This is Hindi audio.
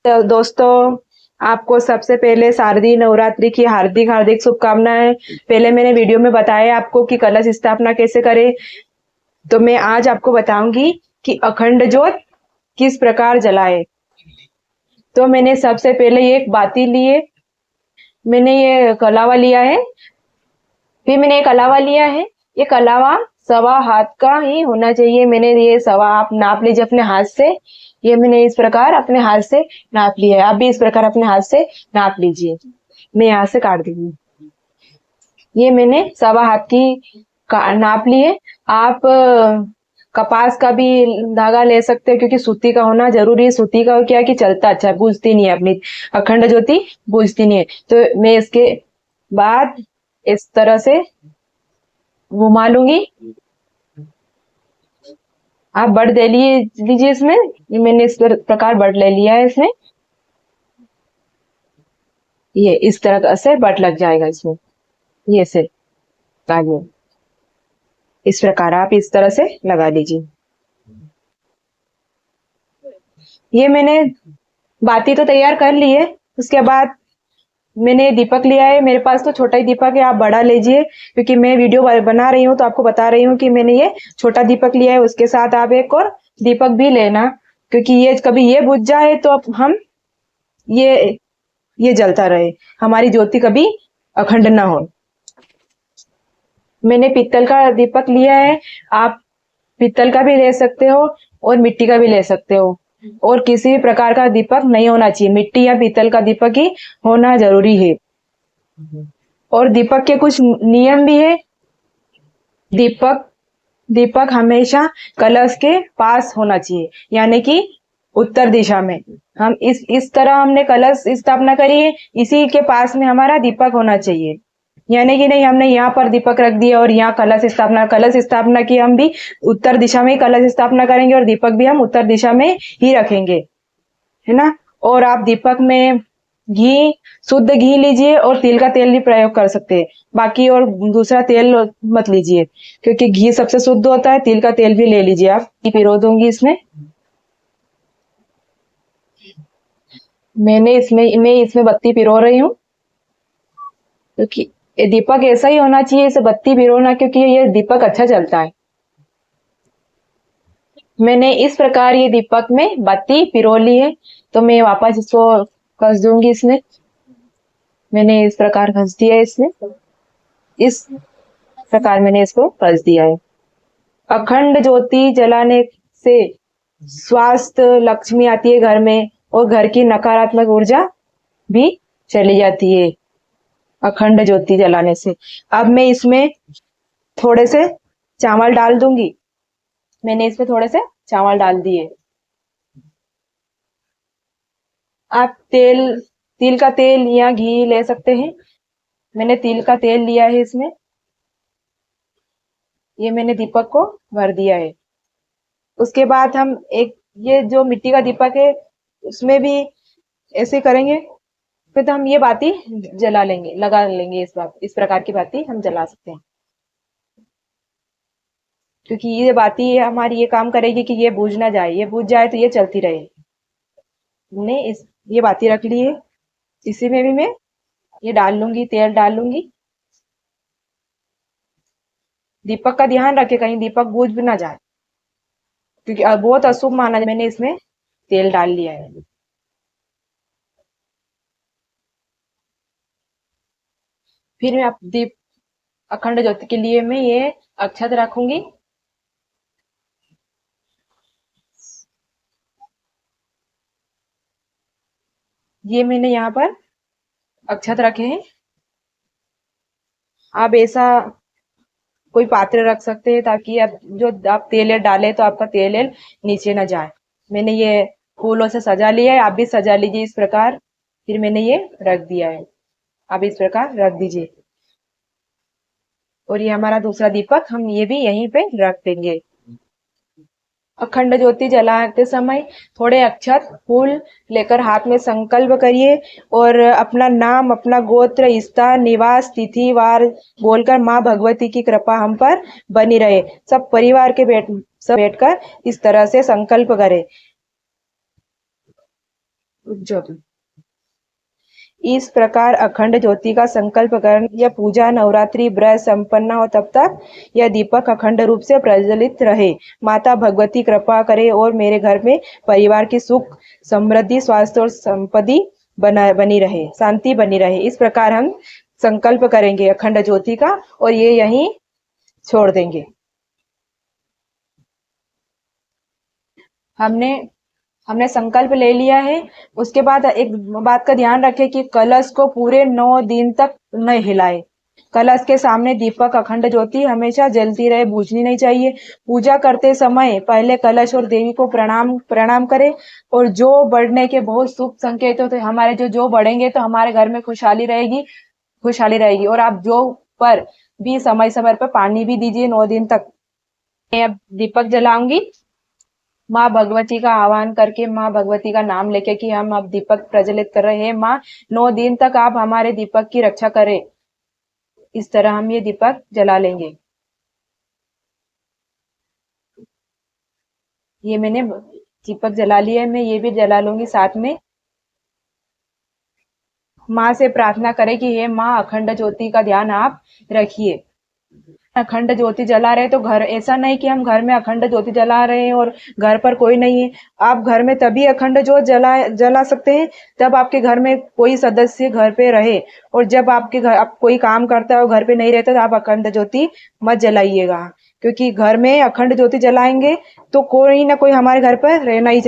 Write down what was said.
तो दोस्तों, आपको सबसे पहले शारदीय नवरात्रि की हार्दिक हार्दिक शुभकामनाएं। पहले मैंने वीडियो में बताया आपको कि कलश स्थापना कैसे करें, तो मैं आज आपको बताऊंगी कि अखंड ज्योत किस प्रकार जलाए। तो मैंने सबसे पहले एक बाती लिए, मैंने ये कलावा लिया है, फिर मैंने एक अलावा लिया है। ये कलावा 1.25 हाथ का ही होना चाहिए। मैंने ये सवा आप नाप लीजिए अपने हाथ से। ये मैंने इस प्रकार अपने हाथ से नाप लिया है, आप भी इस प्रकार अपने हाथ से नाप लीजिए। मैं यहाँ से काट दूंगी। ये मैंने 1.25 हाथ की नाप लिए। आप कपास का भी धागा ले सकते हो, क्योंकि सूती का होना जरूरी है। सूती का क्या कि चलता अच्छा, बुझती नहीं है, अपनी अखंड ज्योति बुझती नहीं है। तो मैं इसके बाद इस तरह से घुमा लूंगी। आप बट दे लीजिए इसमें। ये मैंने इस प्रकार बट ले लिया है इसमें। ये इस तरह से बट लग जाएगा इसमें। ये से लगाइए, इस प्रकार आप इस तरह से लगा लीजिए। ये मैंने बाती तो तैयार कर ली है। उसके बाद मैंने दीपक लिया है। मेरे पास तो छोटा ही दीपक है, आप बड़ा लीजिए, क्योंकि मैं वीडियो बना रही हूँ तो आपको बता रही हूँ कि मैंने ये छोटा दीपक लिया है। उसके साथ आप एक और दीपक भी लेना, क्योंकि ये कभी ये बुझ जाए तो अब हम ये जलता रहे, हमारी ज्योति कभी अखंड ना हो। मैंने पीतल का दीपक लिया है। आप पीतल का भी ले सकते हो और मिट्टी का भी ले सकते हो, और किसी भी प्रकार का दीपक नहीं होना चाहिए, मिट्टी या पीतल का दीपक ही होना जरूरी है। और दीपक के कुछ नियम भी है। दीपक दीपक हमेशा कलश के पास होना चाहिए, यानी कि उत्तर दिशा में। हम इस तरह हमने कलश स्थापना करी है, इसी के पास में हमारा दीपक होना चाहिए। यानी कि नहीं हमने यहाँ पर दीपक रख दिया और यहाँ कलश स्थापना की, हम भी उत्तर दिशा में ही कलश स्थापना करेंगे और दीपक भी हम उत्तर दिशा में ही रखेंगे, है ना। और आप दीपक में घी, शुद्ध घी लीजिए, और तिल का तेल भी प्रयोग कर सकते हैं। बाकी और दूसरा तेल मत लीजिए, क्योंकि घी सबसे शुद्ध होता है। तिल का तेल भी ले लीजिए आप। पिरो दूंगी इसमें। मैं इसमें बत्ती पिरो रही हूँ, क्योंकि ये दीपक ऐसा ही होना चाहिए, इसे बत्ती पिरोना, क्योंकि ये दीपक अच्छा जलता है। मैंने इस प्रकार ये दीपक में बत्ती पिरो ली है, तो मैं वापस इसको कस दूंगी इसमें। मैंने इस प्रकार घस दिया है इसमें। इस प्रकार मैंने इसको कस दिया है। अखंड ज्योति जलाने से स्वास्थ्य लक्ष्मी आती है घर में, और घर की नकारात्मक ऊर्जा भी चली जाती है अखंड ज्योति जलाने से। अब मैं इसमें थोड़े से चावल डाल दूंगी। मैंने इसमें थोड़े से चावल डाल दिए। आप तिल का तेल या घी ले सकते हैं। मैंने तिल का तेल लिया है इसमें। ये मैंने दीपक को भर दिया है। उसके बाद हम एक ये जो मिट्टी का दीपक है उसमें भी ऐसे करेंगे। फिर तो हम ये बाती जला लेंगे, लगा लेंगे। इस प्रकार की बाती हम जला सकते हैं, क्योंकि ये बाती हमारी ये काम करेगी कि ये बुझ ना जाए। ये बुझ जाए तो ये चलती रहे। हमने ये बाती रख ली है। इसी में भी मैं ये डाल लूंगी, तेल डाल लूंगी। दीपक का ध्यान रखे कहीं दीपक बुझ भी ना जाए, क्योंकि बहुत अशुभ माना। मैंने इसमें तेल डाल लिया है। फिर मैं दीप अखंड ज्योति के लिए मैं ये अक्षत रखूंगी। ये मैंने यहाँ पर अक्षत रखे हैं। आप ऐसा कोई पात्र रख सकते हैं, ताकि आप तेल डालें तो आपका तेल नीचे ना जाए। मैंने ये फूलों से सजा लिया है, आप भी सजा लीजिए इस प्रकार। फिर मैंने ये रख दिया है, आप इस प्रकार रख दीजिए। और ये हमारा दूसरा दीपक हम ये भी यहीं पे रख देंगे। अखंड ज्योति जलाते समय थोड़े अक्षत फूल लेकर हाथ में संकल्प करिए, और अपना नाम, अपना गोत्र, स्थान, निवास, तिथि, वार बोलकर माँ भगवती की कृपा हम पर बनी रहे। सब परिवार के बैठकर इस तरह से संकल्प करें। ज्योति। इस प्रकार अखंड ज्योति का संकल्प कर यह पूजा नवरात्रि व्रत संपन्न हो तब तक यह दीपक अखंड रूप से प्रज्वलित रहे। माता भगवती कृपा करे और मेरे घर में परिवार की सुख समृद्धि स्वास्थ्य और संपत्ति बनी रहे, शांति बनी रहे। इस प्रकार हम संकल्प करेंगे अखंड ज्योति का और ये यहीं छोड़ देंगे। हमने हमने संकल्प ले लिया है। उसके बाद एक बात का ध्यान रखें कि कलश को पूरे 9 दिन तक नहीं हिलाए। कलश के सामने दीपक अखंड ज्योति हमेशा जलती रहे, बुझनी नहीं चाहिए। पूजा करते समय पहले कलश और देवी को प्रणाम प्रणाम करें। और जो बढ़ने के बहुत शुभ संकेत होते हमारे जो बढ़ेंगे तो हमारे घर में खुशहाली रहेगी, खुशहाली रहेगी। और आप जो पर भी समय समय पर पानी भी दीजिए 9 दिन तक। मैं अब दीपक जलाऊंगी माँ भगवती का आह्वान करके, माँ भगवती का नाम लेके कि हम अब दीपक प्रज्वलित कर रहे हैं। माँ 9 दिन तक आप हमारे दीपक की रक्षा करें। इस तरह हम ये दीपक जला लेंगे। ये मैंने दीपक जला लिया है, मैं ये भी जला लूंगी साथ में। माँ से प्रार्थना करें कि हे माँ अखंड ज्योति का ध्यान आप रखिए। अखंड ज्योति जला रहे तो घर ऐसा नहीं कि हम घर में अखंड ज्योति जला रहे हैं और घर पर कोई नहीं है। आप घर में तभी अखंड ज्योत जला सकते हैं जब आपके घर में कोई सदस्य घर पे रहे। और जब आपके घर आप कोई काम करता है और घर पे नहीं रहता तो आप अखंड ज्योति मत जलाइएगा, क्योंकि घर में अखंड ज्योति जलाएंगे तो कोई ना कोई हमारे घर पर रहना ही